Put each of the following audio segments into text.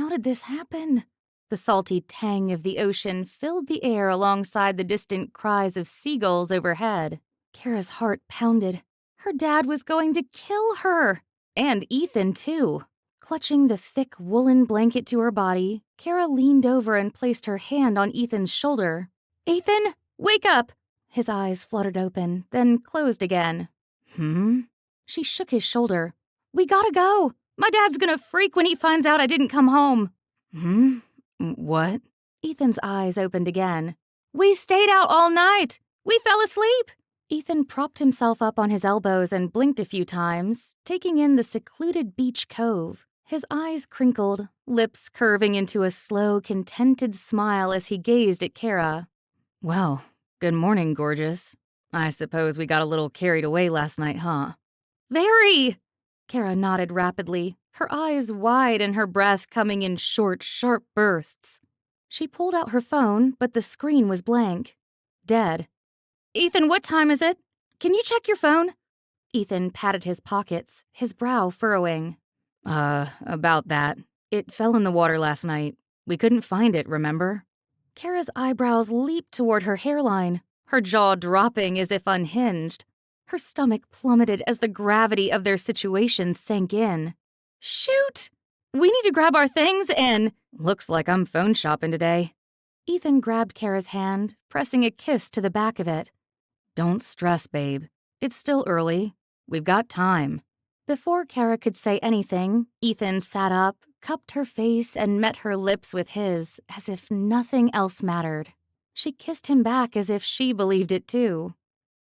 How did this happen? The salty tang of the ocean filled the air alongside the distant cries of seagulls overhead. Kara's heart pounded. Her dad was going to kill her. And Ethan, too. Clutching the thick woolen blanket to her body, Kara leaned over and placed her hand on Ethan's shoulder. "Ethan, wake up!" His eyes fluttered open, then closed again. She shook his shoulder. "We gotta go! My dad's gonna freak when he finds out I didn't come home." What? Ethan's eyes opened again. "We stayed out all night! We fell asleep!" Ethan propped himself up on his elbows and blinked a few times, taking in the secluded beach cove. His eyes crinkled, lips curving into a slow, contented smile as he gazed at Kara. Well, good morning, gorgeous. I suppose we got a little carried away last night, huh? "Very!" Kara nodded rapidly, her eyes wide and her breath coming in short, sharp bursts. She pulled out her phone, but the screen was blank. Dead. "Ethan, what time is it? Can you check your phone?" Ethan patted his pockets, his brow furrowing. About that. It fell in the water last night. We couldn't find it, remember? Kara's eyebrows leaped toward her hairline, her jaw dropping as if unhinged. Her stomach plummeted as the gravity of their situation sank in. "Shoot! We need to grab our things and—" Looks like I'm phone shopping today. Ethan grabbed Kara's hand, pressing a kiss to the back of it. Don't stress, babe. It's still early. We've got time. Before Kara could say anything, Ethan sat up, cupped her face, and met her lips with his, as if nothing else mattered. She kissed him back as if she believed it too.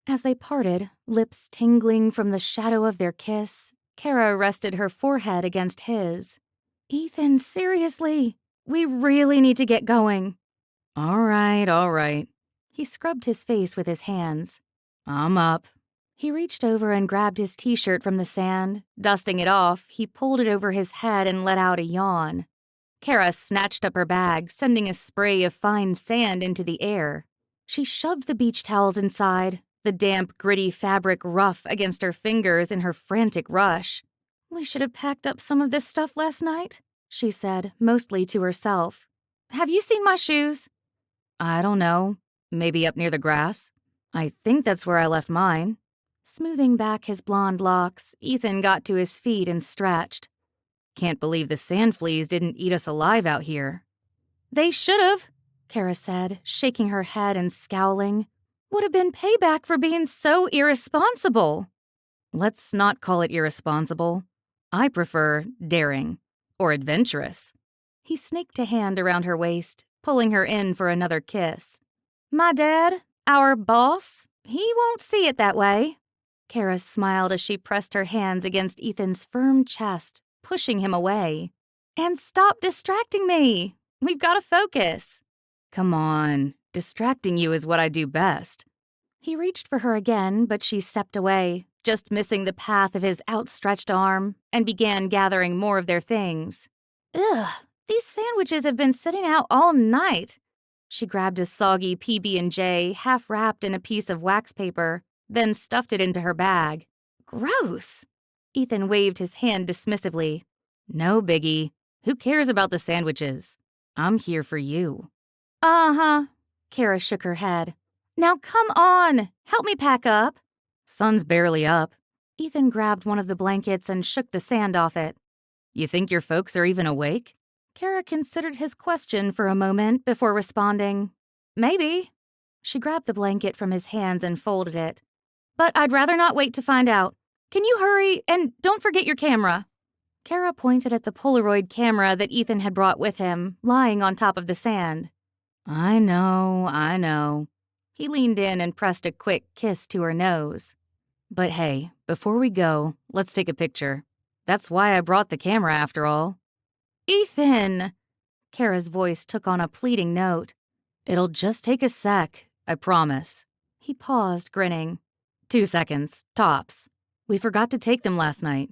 As they parted, lips tingling from the shadow of their kiss, Kara rested her forehead against his. "Ethan, seriously, we really need to get going." All right. He scrubbed his face with his hands. I'm up. He reached over and grabbed his t-shirt from the sand. Dusting it off, he pulled it over his head and let out a yawn. Kara snatched up her bag, sending a spray of fine sand into the air. She shoved the beach towels inside, the damp, gritty fabric rough against her fingers in her frantic rush. "We should have packed up some of this stuff last night," she said, mostly to herself. "Have you seen my shoes?" I don't know. Maybe up near the grass? I think that's where I left mine. Smoothing back his blonde locks, Ethan got to his feet and stretched. Can't believe the sand fleas didn't eat us alive out here. "They should have," Kara said, shaking her head and scowling. "Would have been payback for being so irresponsible." Let's not call it irresponsible. I prefer daring or adventurous. He snaked a hand around her waist, pulling her in for another kiss. "My dad, our boss, he won't see it that way." Kara smiled as she pressed her hands against Ethan's firm chest, pushing him away. "And stop distracting me. We've got to focus." Come on, distracting you is what I do best. He reached for her again, but she stepped away, just missing the path of his outstretched arm, and began gathering more of their things. "Ugh, these sandwiches have been sitting out all night." She grabbed a soggy PB&J half wrapped in a piece of wax paper, then stuffed it into her bag. "Gross." Ethan waved his hand dismissively. No biggie. Who cares about the sandwiches? I'm here for you. Uh-huh. Kara shook her head. "Now come on, help me pack up." Sun's barely up. Ethan grabbed one of the blankets and shook the sand off it. You think your folks are even awake? Kara considered his question for a moment before responding. "Maybe." She grabbed the blanket from his hands and folded it. "But I'd rather not wait to find out. Can you hurry, and don't forget your camera." Kara pointed at the Polaroid camera that Ethan had brought with him, lying on top of the sand. I know. He leaned in and pressed a quick kiss to her nose. But hey, before we go, let's take a picture. That's why I brought the camera after all. "Ethan!" Kara's voice took on a pleading note. It'll just take a sec, I promise. He paused, grinning. 2 seconds, tops. We forgot to take them last night.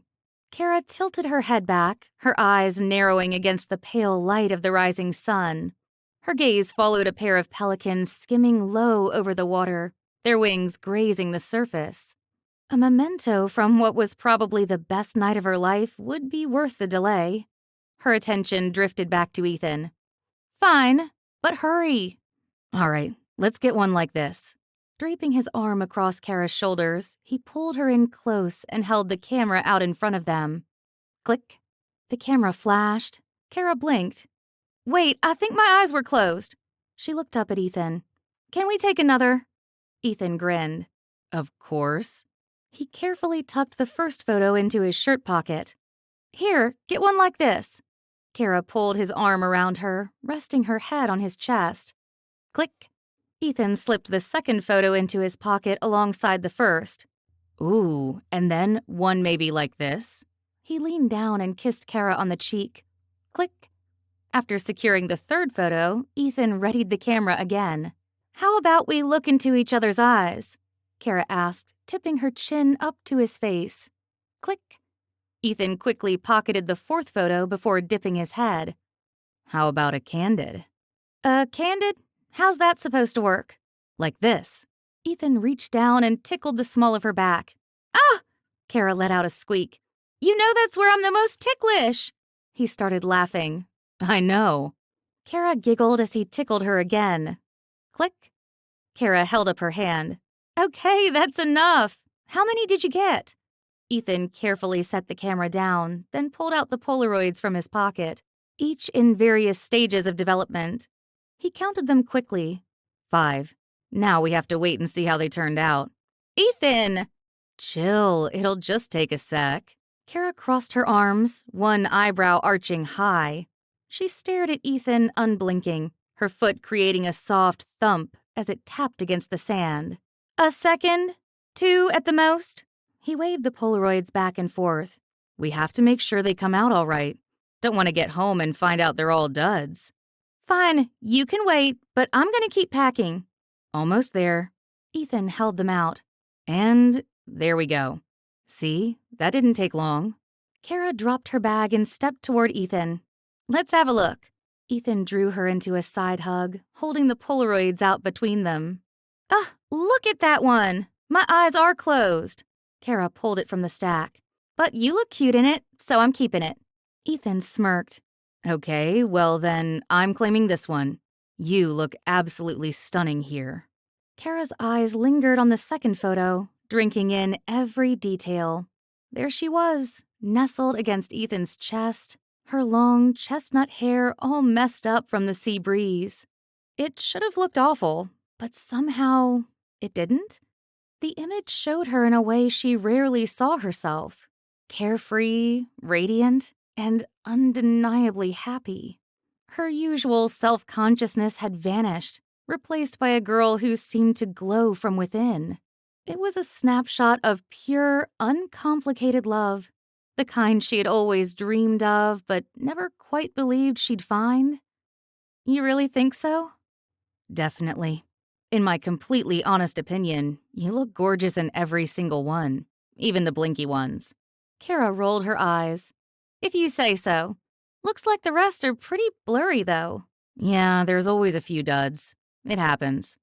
Kara tilted her head back, her eyes narrowing against the pale light of the rising sun. Her gaze followed a pair of pelicans skimming low over the water, their wings grazing the surface. A memento from what was probably the best night of her life would be worth the delay. Her attention drifted back to Ethan. Fine, but hurry. All right, let's get one like this. Draping his arm across Kara's shoulders, he pulled her in close and held the camera out in front of them. Click. The camera flashed. Kara blinked. Wait, I think my eyes were closed. She looked up at Ethan. Can we take another? Ethan grinned. Of course. He carefully tucked the first photo into his shirt pocket. Here, get one like this. Kara pulled his arm around her, resting her head on his chest. Click. Ethan slipped the second photo into his pocket alongside the first. Ooh, and then one maybe like this? He leaned down and kissed Kara on the cheek. Click. After securing the third photo, Ethan readied the camera again. How about we look into each other's eyes? Kara asked, tipping her chin up to his face. Click. Ethan quickly pocketed the fourth photo before dipping his head. How about a candid? Candid? How's that supposed to work? Like this. Ethan reached down and tickled the small of her back. Ah! Kara let out a squeak. You know that's where I'm the most ticklish. He started laughing. I know. Kara giggled as he tickled her again. Click. Kara held up her hand. Okay, that's enough. How many did you get? Ethan carefully set the camera down, then pulled out the Polaroids from his pocket, each in various stages of development. He counted them quickly. 5. Now we have to wait and see how they turned out. Ethan! Chill, it'll just take a sec. Kara crossed her arms, one eyebrow arching high. She stared at Ethan unblinking, her foot creating a soft thump as it tapped against the sand. A second? 2 at the most? He waved the Polaroids back and forth. We have to make sure they come out all right. Don't want to get home and find out they're all duds. Fine, you can wait, but I'm gonna keep packing. Almost there. Ethan held them out. And there we go. See, that didn't take long. Kara dropped her bag and stepped toward Ethan. Let's have a look. Ethan drew her into a side hug, holding the Polaroids out between them. Ah, look at that one. My eyes are closed. Kara pulled it from the stack. But you look cute in it, so I'm keeping it. Ethan smirked. Okay, well then, I'm claiming this one. You look absolutely stunning here. Kara's eyes lingered on the second photo, drinking in every detail. There she was, nestled against Ethan's chest, her long chestnut hair all messed up from the sea breeze. It should have looked awful, but somehow it didn't. The image showed her in a way she rarely saw herself. Carefree, radiant, and undeniably happy. Her usual self-consciousness had vanished, replaced by a girl who seemed to glow from within. It was a snapshot of pure, uncomplicated love, the kind she had always dreamed of but never quite believed she'd find. You really think so? Definitely. In my completely honest opinion, you look gorgeous in every single one, even the blinky ones. Kara rolled her eyes. If you say so. Looks like the rest are pretty blurry, though. Yeah, there's always a few duds. It happens.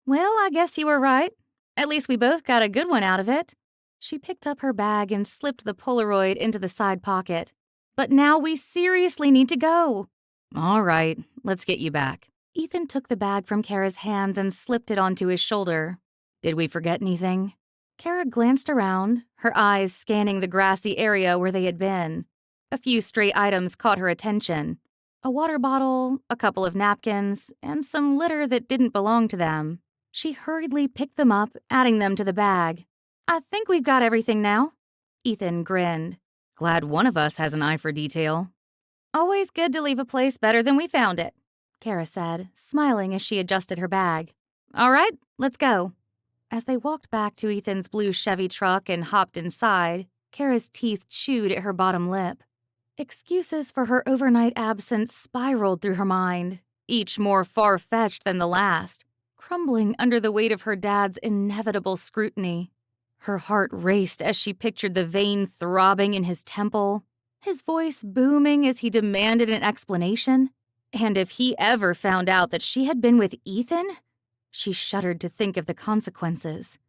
Well, I guess you were right. At least we both got a good one out of it. She picked up her bag and slipped the Polaroid into the side pocket. But now we seriously need to go. All right, let's get you back. Ethan took the bag from Kara's hands and slipped it onto his shoulder. Did we forget anything? Kara glanced around, her eyes scanning the grassy area where they had been. A few stray items caught her attention. A water bottle, a couple of napkins, and some litter that didn't belong to them. She hurriedly picked them up, adding them to the bag. I think we've got everything now. Ethan grinned. Glad one of us has an eye for detail. Always good to leave a place better than we found it, Kara said, smiling as she adjusted her bag. All right, let's go. As they walked back to Ethan's blue Chevy truck and hopped inside, Kara's teeth chewed at her bottom lip. Excuses for her overnight absence spiraled through her mind, each more far-fetched than the last, crumbling under the weight of her dad's inevitable scrutiny. Her heart raced as she pictured the vein throbbing in his temple, his voice booming as he demanded an explanation. And if he ever found out that she had been with Ethan, she shuddered to think of the consequences.